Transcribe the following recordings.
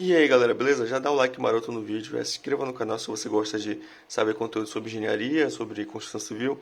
E aí galera, beleza? Já dá o like maroto no vídeo, se inscreva no canal se você gosta de saber conteúdo sobre engenharia, sobre construção civil.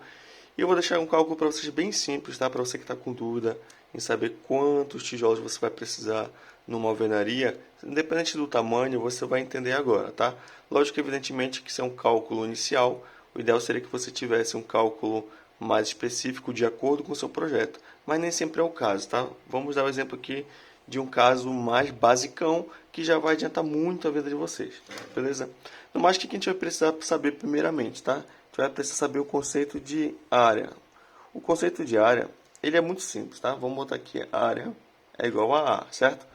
E eu vou deixar um cálculo para vocês bem simples, tá? Para você que está com dúvida em saber quantos tijolos você vai precisar numa alvenaria. Independente do tamanho, você vai entender agora, tá? Lógico que evidentemente que isso é um cálculo inicial. O ideal seria que você tivesse um cálculo mais específico de acordo com o seu projeto. Mas nem sempre é o caso, tá? Vamos dar o exemplo aqui de um caso mais basicão que já vai adiantar muito a vida de vocês, beleza? No mais, o que a gente vai precisar saber primeiramente, tá? A gente vai precisar saber o conceito de área. O conceito de área, ele é muito simples, tá? Vamos botar aqui, área é igual a A, certo?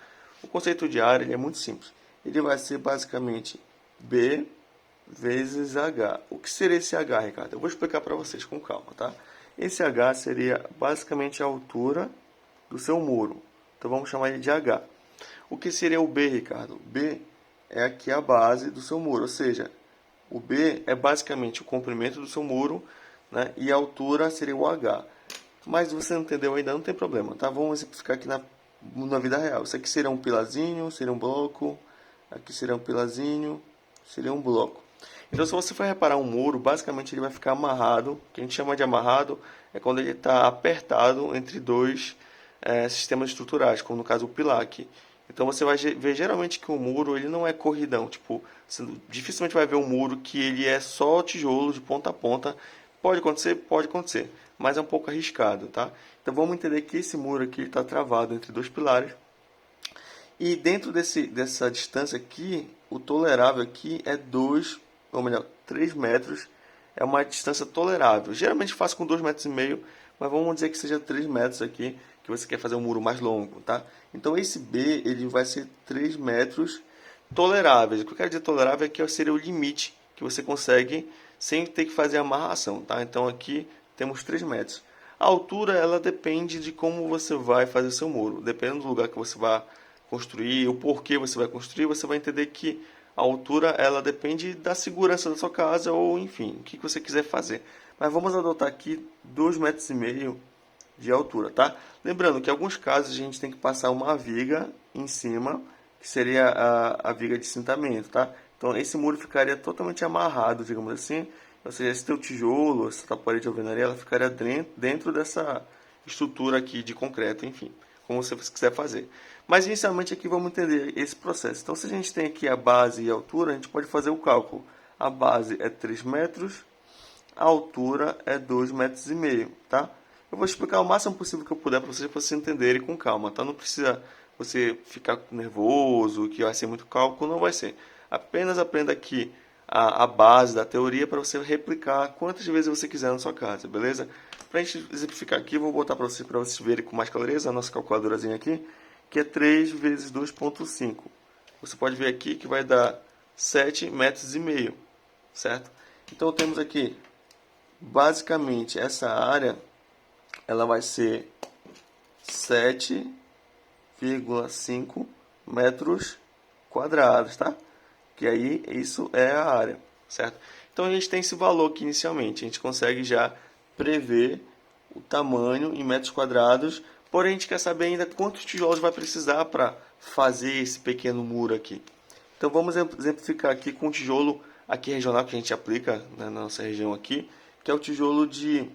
O conceito de área, ele é muito simples. Ele vai ser basicamente B vezes H. O que seria esse H, Ricardo? Eu vou explicar para vocês com calma, tá? Esse H seria basicamente a altura do seu muro. Então vamos chamar ele de H. O que seria o B, Ricardo? B é aqui a base do seu muro, ou seja, o B é basicamente o comprimento do seu muro, né? E a altura seria o H. Mas você não entendeu ainda, não tem problema, tá? Vamos exemplificar aqui na vida real. Isso aqui seria um pilarzinho, seria um bloco. Aqui seria um pilarzinho, seria um bloco. Então, se você for reparar um muro, basicamente ele vai ficar amarrado. O que a gente chama de amarrado é quando ele está apertado entre dois sistemas estruturais, como no caso o pilar aqui. Então você vai ver geralmente que o muro ele não é corridão, tipo, você dificilmente vai ver um muro que ele é só tijolo de ponta a ponta. Pode acontecer, mas é um pouco arriscado, tá? Então vamos entender que esse muro aqui está travado entre dois pilares. E dentro dessa distância aqui, o tolerável aqui é 2, ou melhor, 3 metros. É uma distância tolerável. Geralmente faz com 2,5 metros, mas vamos dizer que seja 3 metros aqui, que você quer fazer um muro mais longo, tá? Então esse B ele vai ser 3 metros toleráveis. O que eu quero dizer tolerável é que seria o limite que você consegue sem ter que fazer a amarração, tá? Então aqui temos 3 metros. A altura ela depende de como você vai fazer seu muro. Dependendo do lugar que você vai construir, o porquê você vai construir, você vai entender que a altura ela depende da segurança da sua casa ou enfim, o que você quiser fazer. Mas vamos adotar aqui 2,5 metros de altura, tá? Lembrando que em alguns casos a gente tem que passar uma viga em cima, que seria a viga de cintamento, tá? Então esse muro ficaria totalmente amarrado, digamos assim. Ou seja, esse teu tijolo, essa tua parede de alvenaria, ela ficaria dentro dessa estrutura aqui de concreto, enfim, como você quiser fazer. Mas inicialmente aqui vamos entender esse processo. Então se a gente tem aqui a base e a altura, a gente pode fazer o cálculo. A base é 3 metros, a altura é 2,5 metros, tá? Eu vou explicar o máximo possível que eu puder para vocês entenderem com calma, tá? Não precisa você ficar nervoso, que vai ser muito cálculo, não vai ser. Apenas aprenda aqui a base da teoria para você replicar quantas vezes você quiser na sua casa, beleza? Para a gente exemplificar aqui, vou botar para vocês verem com mais clareza a nossa calculadorazinha aqui, que é 3 vezes 2,5. Você pode ver aqui que vai dar 7,5 metros, certo? Então temos aqui, basicamente, essa área ela vai ser 7,5 metros quadrados, tá? Que aí isso é a área, certo? Então a gente tem esse valor aqui inicialmente, a gente consegue já prever o tamanho em metros quadrados, porém a gente quer saber ainda quantos tijolos vai precisar para fazer esse pequeno muro aqui. Então vamos exemplificar aqui com o tijolo aqui regional que a gente aplica na nossa região aqui, que é o tijolo de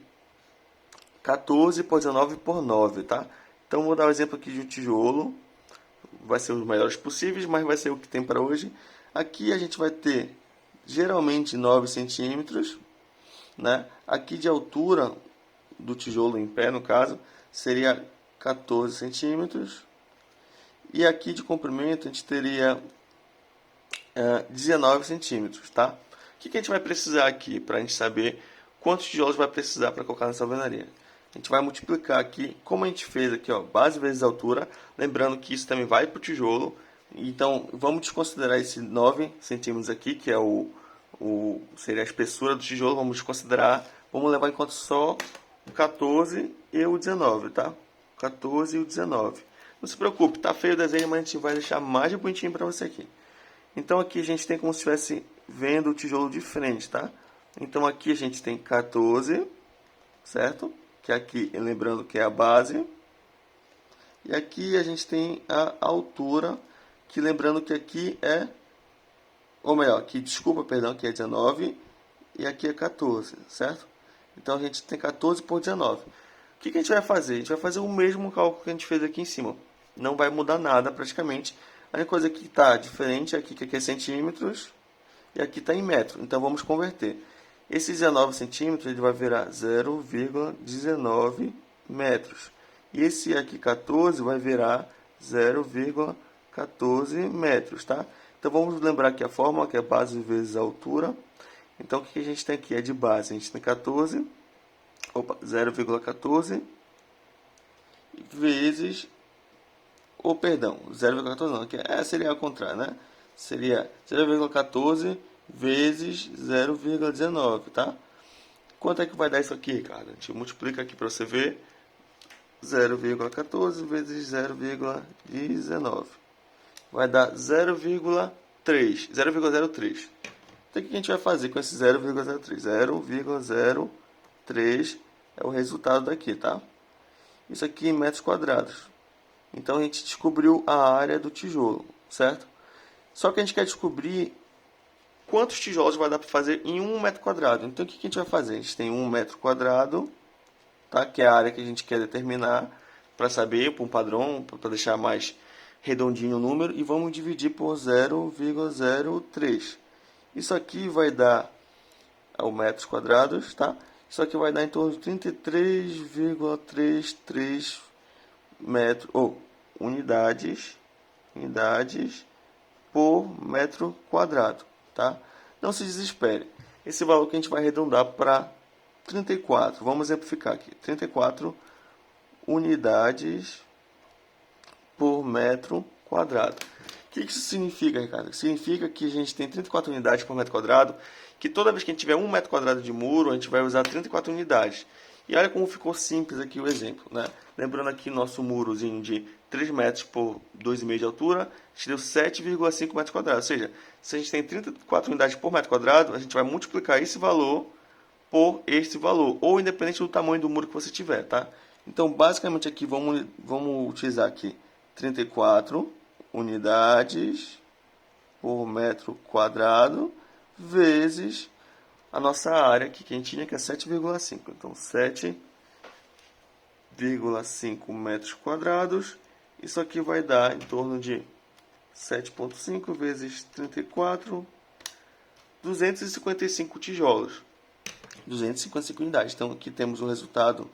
14 por 19 por 9, tá? Então vou dar um exemplo aqui de um tijolo, vai ser os melhores possíveis, mas vai ser o que tem para hoje. Aqui a gente vai ter geralmente 9 centímetros, né? Aqui de altura do tijolo em pé, no caso, seria 14 centímetros. E aqui de comprimento a gente teria 19 centímetros, tá? O que a gente vai precisar aqui para a gente saber quantos tijolos vai precisar para colocar nessa alvenaria? A gente vai multiplicar aqui, como a gente fez aqui, ó, base vezes altura, lembrando que isso também vai para o tijolo. Então, vamos desconsiderar esse 9 centímetros aqui, que é seria a espessura do tijolo, vamos desconsiderar, vamos levar em conta só o 14 e o 19, tá? 14 e o 19. Não se preocupe, tá feio o desenho, mas a gente vai deixar mais bonitinho para você aqui. Então aqui a gente tem como se estivesse vendo o tijolo de frente, tá? Então aqui a gente tem 14, certo? Que aqui, lembrando que é a base. E aqui a gente tem a altura, que lembrando que aqui é, ou melhor, aqui, desculpa, perdão, aqui é 19 e aqui é 14, certo? Então a gente tem 14 por 19. O que a gente vai fazer? A gente vai fazer o mesmo cálculo que a gente fez aqui em cima. Não vai mudar nada praticamente. A única coisa que está diferente é aqui, que aqui é centímetros e aqui está em metro. Então vamos converter. Esse 19 centímetros ele vai virar 0,19 metros. E esse aqui 14 vai virar 0,14 metros, tá? Então vamos lembrar que a fórmula que é base vezes a altura. Então o que a gente tem aqui é de base, a gente tem 14, 0,14 vezes, ou perdão, 0,14 não, seria ao contrário, né? Seria 0,14 vezes 0,19, tá? Quanto é que vai dar isso aqui, cara? A gente multiplica aqui para você ver. 0,14 vezes 0,19 vai dar 0,03. Então o que a gente vai fazer com esse 0,03? 0,03 é o resultado daqui, tá? Isso aqui em metros quadrados. Então a gente descobriu a área do tijolo, certo? Só que a gente quer descobrir quantos tijolos vai dar para fazer em 1 metro quadrado. Então o que a gente vai fazer? A gente tem 1 metro quadrado, tá? Que é a área que a gente quer determinar para saber, para um padrão, para deixar mais redondinho o número, e vamos dividir por 0,03. Isso aqui vai dar ao metros quadrados, tá? Isso aqui vai dar em torno de 33,33 metros ou unidades por metro quadrado, tá? Não se desespere. Esse valor que a gente vai arredondar para 34. Vamos exemplificar aqui. 34 unidades por metro quadrado. O que isso significa, Ricardo? Significa que a gente tem 34 unidades por metro quadrado, que toda vez que a gente tiver 1 metro quadrado de muro, a gente vai usar 34 unidades. E olha como ficou simples aqui o exemplo, né? Lembrando aqui nosso murozinho de 3 metros por 2,5 de altura, a gente deu 7,5 metros quadrados. Ou seja, se a gente tem 34 unidades por metro quadrado, a gente vai multiplicar esse valor por este valor, ou independente do tamanho do muro que você tiver, tá? Então, basicamente aqui, vamos utilizar aqui 34 unidades por metro quadrado vezes a nossa área aqui, que a gente tinha, que é 7,5. Então, 7,5 metros quadrados. Isso aqui vai dar em torno de 7,5 vezes 34, 255 tijolos. 255 unidades. Então, aqui temos um resultado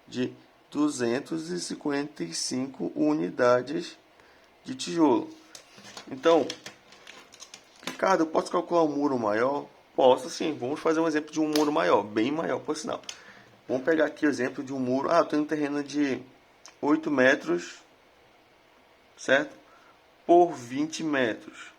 de 255 unidades de tijolo. Então, Ricardo, eu posso calcular um muro maior? Posso sim. Vamos fazer um exemplo de um muro maior, bem maior, por sinal. Vamos pegar aqui o exemplo de um muro. Eu tenho um terreno de 8 metros, certo? Por 20 metros.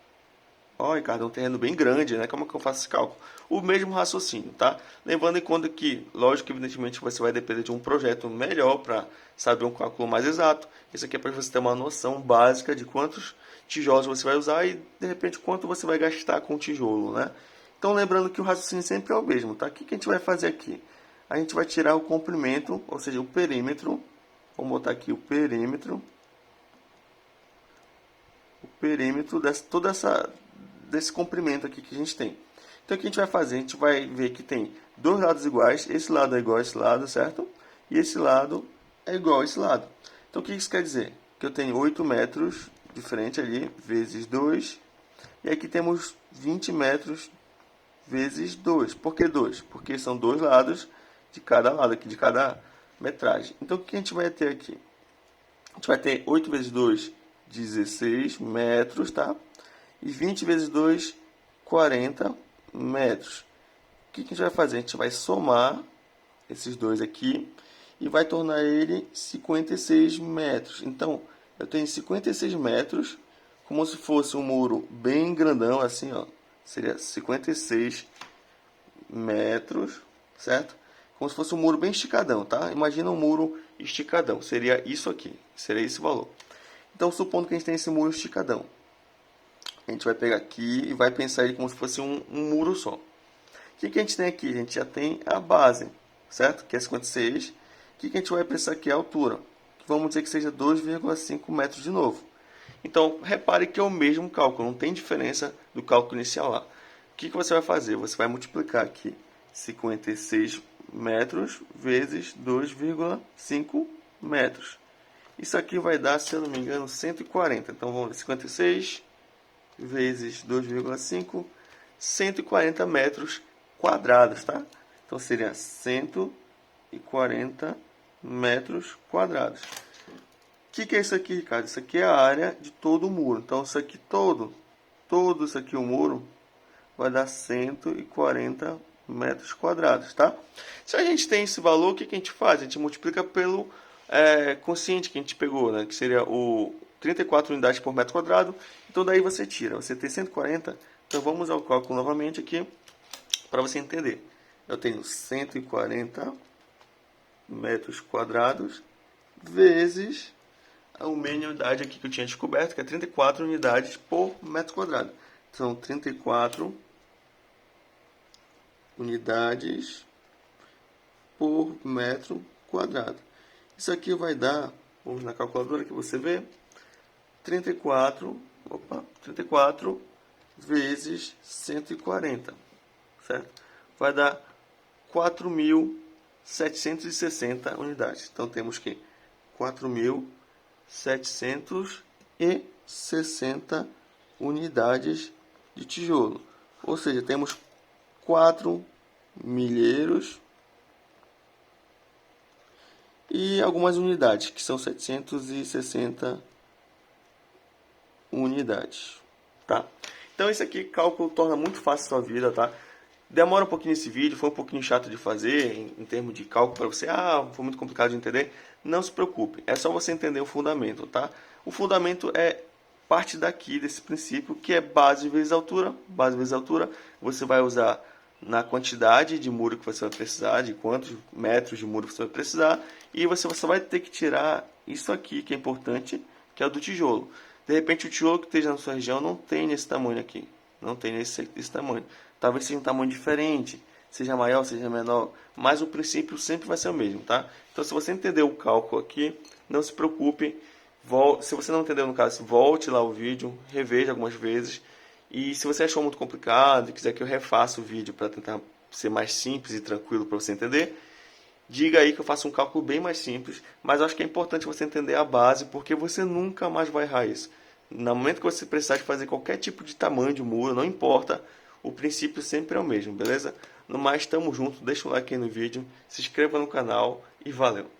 Ó, Ricardo, é um terreno bem grande, né? Como é que eu faço esse cálculo? O mesmo raciocínio, tá? Levando em conta que, lógico, evidentemente, você vai depender de um projeto melhor para saber um cálculo mais exato. Isso aqui é para você ter uma noção básica de quantos tijolos você vai usar e, de repente, quanto você vai gastar com o tijolo, né? Então, lembrando que o raciocínio sempre é o mesmo, tá? O que a gente vai fazer aqui? A gente vai tirar o comprimento, ou seja, o perímetro. Vamos botar aqui o perímetro. O perímetro desse comprimento aqui que a gente tem. Então, o que a gente vai fazer? A gente vai ver que tem dois lados iguais. Esse lado é igual a esse lado, certo? E esse lado é igual a esse lado. Então, o que isso quer dizer? Que eu tenho 8 metros de frente ali, vezes 2. E aqui temos 20 metros vezes 2. Por que 2? Porque são dois lados de cada lado aqui, de cada metragem. Então, o que a gente vai ter aqui? A gente vai ter 8 vezes 2, 16 metros, tá? E 20 vezes 2, 40 metros. O que a gente vai fazer? A gente vai somar esses dois aqui e vai tornar ele 56 metros. Então, eu tenho 56 metros, como se fosse um muro bem grandão, assim, ó. Seria 56 metros, certo? Como se fosse um muro bem esticadão, tá? Imagina um muro esticadão. Seria isso aqui, seria esse valor. Então, supondo que a gente tem esse muro esticadão, a gente vai pegar aqui e vai pensar ele como se fosse um muro só. O que a gente tem aqui? A gente já tem a base, certo? Que é 56. O que a gente vai pensar aqui? A altura. Vamos dizer que seja 2,5 metros de novo. Então, repare que é o mesmo cálculo, não tem diferença do cálculo inicial lá. O que você vai fazer? Você vai multiplicar aqui 56 metros vezes 2,5 metros. Isso aqui vai dar, se eu não me engano, 140. Então, vamos ver, 56 vezes 2,5, 140 metros quadrados, tá? Então, seria 140 metros quadrados. O que é isso aqui, Ricardo? Isso aqui é a área de todo o muro. Então, isso aqui todo isso aqui, o muro, vai dar 140 metros quadrados, tá? Se a gente tem esse valor, o que a gente faz? A gente multiplica pelo quociente que a gente pegou, né? Que seria o 34 unidades por metro quadrado. Então, daí você tira. Você tem 140. Então, vamos ao cálculo novamente aqui, para você entender. Eu tenho 140 metros quadrados vezes a unidade aqui que eu tinha descoberto, que é 34 unidades por metro quadrado. São 34 unidades por metro quadrado. Isso aqui vai dar, vamos na calculadora que você vê, 34 vezes 140, certo? Vai dar 4.760 unidades. Então, temos que 4.760 unidades de tijolo. Ou seja, temos 4 milheiros e algumas unidades, que são 760 unidades, tá? Então, esse aqui, cálculo, torna muito fácil a sua vida, tá? Demora um pouquinho esse vídeo, foi um pouquinho chato de fazer, em termos de cálculo para você, foi muito complicado de entender. Não se preocupe, é só você entender o fundamento, tá? O fundamento é parte daqui, desse princípio, que é base vezes altura. Base vezes altura, você vai usar na quantidade de muro que você vai precisar, de quantos metros de muro você vai precisar, e você vai ter que tirar isso aqui, que é importante, que é o do tijolo. De repente, o tijolo que esteja na sua região não tem nesse tamanho aqui, não tem esse tamanho. Talvez seja um tamanho diferente, seja maior, seja menor, mas o princípio sempre vai ser o mesmo, tá? Então, se você entender o cálculo aqui, não se preocupe. Se você não entendeu no caso, volte lá o vídeo, reveja algumas vezes. E se você achou muito complicado e quiser que eu refaça o vídeo para tentar ser mais simples e tranquilo para você entender, diga aí que eu faço um cálculo bem mais simples. Mas eu acho que é importante você entender a base, porque você nunca mais vai errar isso. No momento que você precisar de fazer qualquer tipo de tamanho de muro, não importa, o princípio sempre é o mesmo, beleza? No mais, tamo junto, deixa um like aí no vídeo, se inscreva no canal e valeu!